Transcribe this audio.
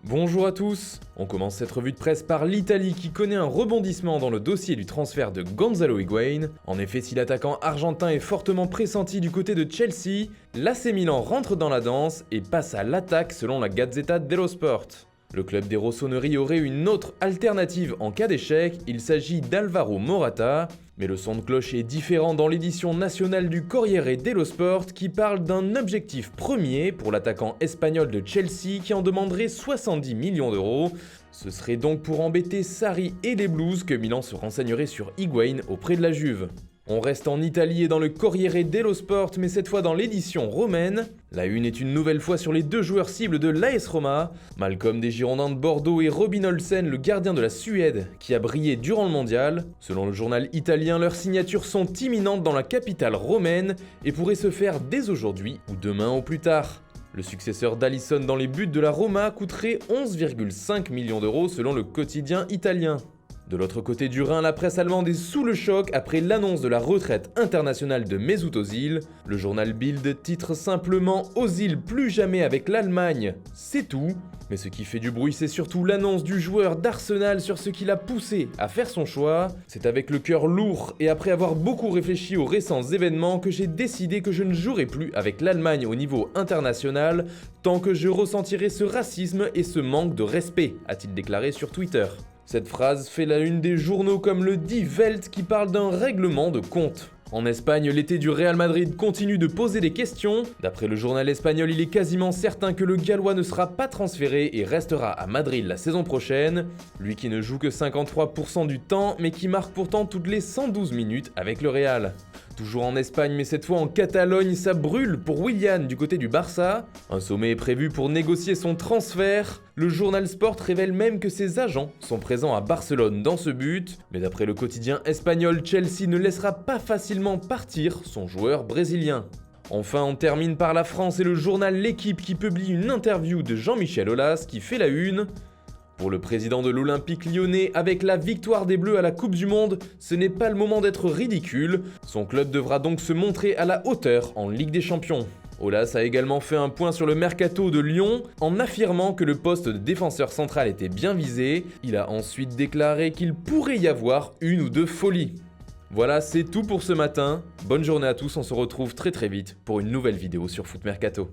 Bonjour à tous. On commence cette revue de presse par l'Italie qui connaît un rebondissement dans le dossier du transfert de Gonzalo Higuaín. En effet, si l'attaquant argentin est fortement pressenti du côté de Chelsea, l'AC Milan rentre dans la danse et passe à l'attaque selon la Gazzetta dello Sport. Le club des Rossoneri aurait une autre alternative en cas d'échec, il s'agit d'Alvaro Morata. Mais le son de cloche est différent dans l'édition nationale du Corriere dello Sport qui parle d'un objectif premier pour l'attaquant espagnol de Chelsea qui en demanderait 70 millions d'euros. Ce serait donc pour embêter Sarri et les Blues que Milan se renseignerait sur Higuaín auprès de la Juve. On reste en Italie et dans le Corriere dello Sport, mais cette fois dans l'édition romaine. La une est une nouvelle fois sur les deux joueurs cibles de l'AS Roma, Malcolm des Girondins de Bordeaux et Robin Olsen, le gardien de la Suède, qui a brillé durant le mondial. Selon le journal italien, leurs signatures sont imminentes dans la capitale romaine et pourraient se faire dès aujourd'hui ou demain au plus tard. Le successeur d'Alisson dans les buts de la Roma coûterait 11,5 millions d'euros selon le quotidien italien. De l'autre côté du Rhin, la presse allemande est sous le choc après l'annonce de la retraite internationale de Mesut Özil. Le journal Bild titre simplement « Özil plus jamais avec l'Allemagne, c'est tout ». Mais ce qui fait du bruit, c'est surtout l'annonce du joueur d'Arsenal sur ce qui l'a poussé à faire son choix. C'est avec le cœur lourd et après avoir beaucoup réfléchi aux récents événements que j'ai décidé que je ne jouerai plus avec l'Allemagne au niveau international tant que je ressentirai ce racisme et ce manque de respect, a-t-il déclaré sur Twitter. Cette phrase fait la une des journaux comme le Die Welt qui parle d'un règlement de compte. En Espagne, l'été du Real Madrid continue de poser des questions. D'après le journal espagnol, il est quasiment certain que le Gallois ne sera pas transféré et restera à Madrid la saison prochaine. Lui qui ne joue que 53% du temps, mais qui marque pourtant toutes les 112 minutes avec le Real. Toujours en Espagne, mais cette fois en Catalogne, ça brûle pour Willian du côté du Barça. Un sommet est prévu pour négocier son transfert. Le journal Sport révèle même que ses agents sont présents à Barcelone dans ce but. Mais d'après le quotidien espagnol, Chelsea ne laissera pas facilement partir son joueur brésilien. Enfin, on termine par la France et le journal L'Équipe qui publie une interview de Jean-Michel Aulas qui fait la une. Pour le président de l'Olympique lyonnais, avec la victoire des Bleus à la Coupe du Monde, ce n'est pas le moment d'être ridicule. Son club devra donc se montrer à la hauteur en Ligue des Champions. Aulas a également fait un point sur le mercato de Lyon en affirmant que le poste de défenseur central était bien visé. Il a ensuite déclaré qu'il pourrait y avoir une ou deux folies. Voilà, c'est tout pour ce matin. Bonne journée à tous, on se retrouve très vite pour une nouvelle vidéo sur Foot Mercato.